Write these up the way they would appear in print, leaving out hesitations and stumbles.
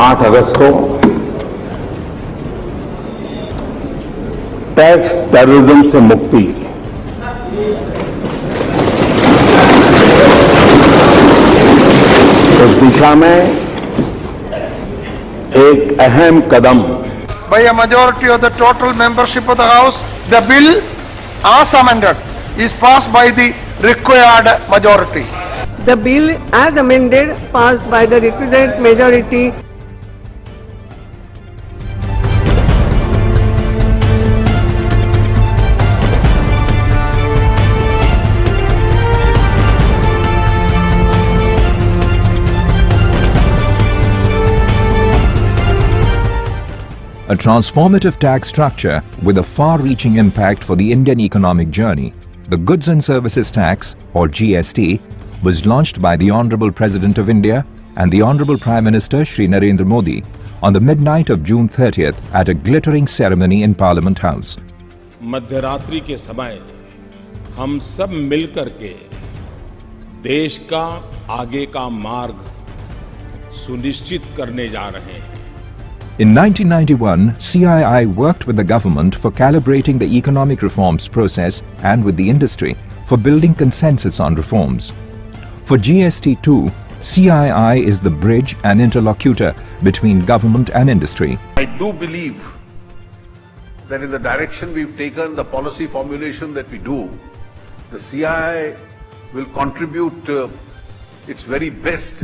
8 अगस्त को tax terrorism से मुक्ति इस दिशा में एक अहम कदम by a majority of the total membership of the House, the bill as amended is passed by the required majority. The bill as amended is passed by the requisite majority. A transformative tax structure with a far-reaching impact for the Indian economic journey, the Goods and Services Tax, or GST, was launched by the Honorable President of India and the Honorable Prime Minister Shri Narendra Modi on the midnight of June 30th at a glittering ceremony in Parliament House. मध्यरात्रि के समय हम सब मिलकर के देश का आगे का मार्ग सुनिश्चित करने जा रहे हैं. In 1991, CII worked with the government for calibrating the economic reforms process and with the industry for building consensus on reforms. For GST2, CII is the bridge and interlocutor between government and industry. I do believe that in the direction we've taken, the policy formulation that we do, the CII will contribute its very best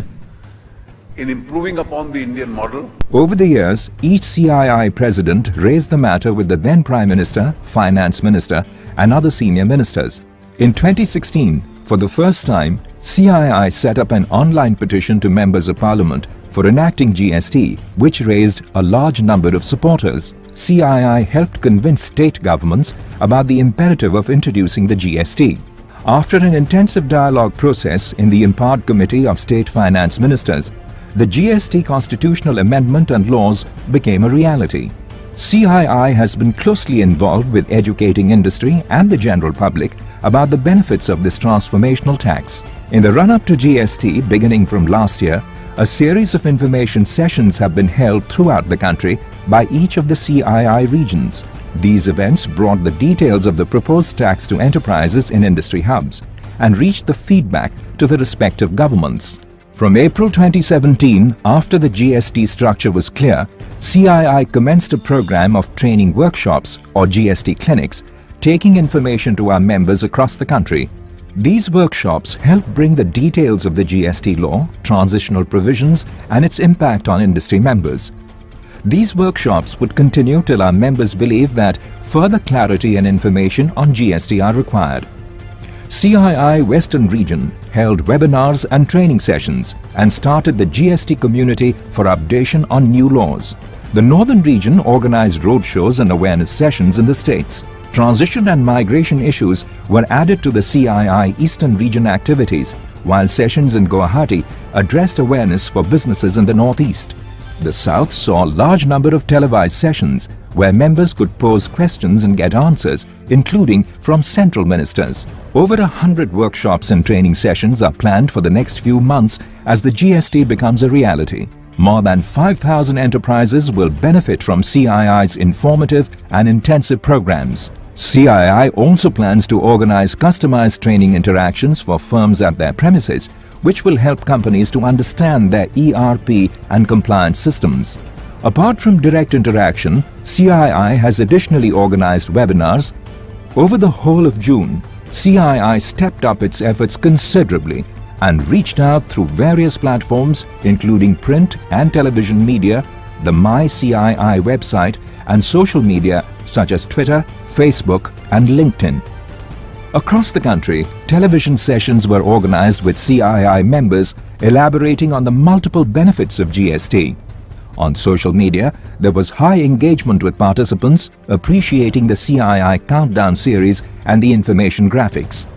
in improving upon the Indian model. Over the years, each CII president raised the matter with the then Prime Minister, Finance Minister and other senior ministers. In 2016, for the first time, CII set up an online petition to members of Parliament for enacting GST, which raised a large number of supporters. CII helped convince state governments about the imperative of introducing the GST. After an intensive dialogue process in the Impart Committee of State Finance Ministers, the GST constitutional amendment and laws became a reality. CII has been closely involved with educating industry and the general public about the benefits of this transformational tax. In the run-up to GST, beginning from last year, a series of information sessions have been held throughout the country by each of the CII regions. These events brought the details of the proposed tax to enterprises in industry hubs and reached the feedback to the respective governments. From April 2017, after the GST structure was clear, CII commenced a program of training workshops or GST clinics, taking information to our members across the country. These workshops help bring the details of the GST law, transitional provisions and its impact on industry members. These workshops would continue till our members believe that further clarity and information on GST are required. CII Western Region held webinars and training sessions and started the GST community for updation on new laws. The Northern Region organized roadshows and awareness sessions in the states. Transition and migration issues were added to the CII Eastern Region activities, while sessions in Guwahati addressed awareness for businesses in the Northeast. The South saw a large number of televised sessions where members could pose questions and get answers, including from central ministers. Over 100 workshops and training sessions are planned for the next few months as the GST becomes a reality. More than 5,000 enterprises will benefit from CII's informative and intensive programs. CII also plans to organize customized training interactions for firms at their premises, which will help companies to understand their ERP and compliance systems. Apart from direct interaction, CII has additionally organized webinars. Over the whole of June, CII stepped up its efforts considerably and reached out through various platforms including print and television media, the My CII website and social media such as Twitter, Facebook and LinkedIn. Across the country, television sessions were organized with CII members elaborating on the multiple benefits of GST. On social media, there was high engagement with participants appreciating the CII countdown series and the information graphics.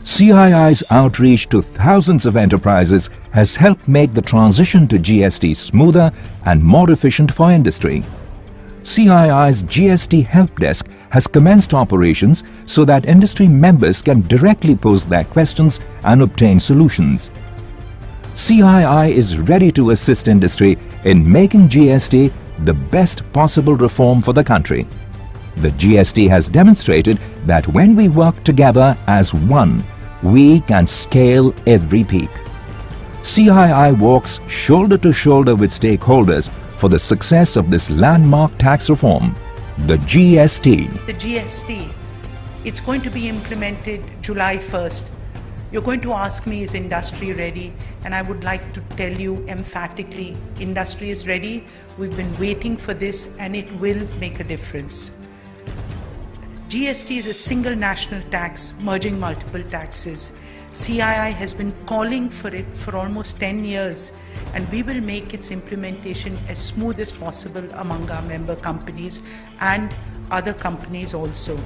CII's outreach to thousands of enterprises has helped make the transition to GST smoother and more efficient for industry. CII's GST Help Desk has commenced operations so that industry members can directly pose their questions and obtain solutions. CII is ready to assist industry in making GST the best possible reform for the country. The GST has demonstrated that when we work together as one, we can scale every peak. CII walks shoulder to shoulder with stakeholders for the success of this landmark tax reform, the GST. The GST, it's going to be implemented July 1st. You're going to ask me, is industry ready? And I would like to tell you emphatically, industry is ready. We've been waiting for this and it will make a difference. GST is a single national tax, merging multiple taxes. CII has been calling for it for almost 10 years, and we will make its implementation as smooth as possible among our member companies and other companies also.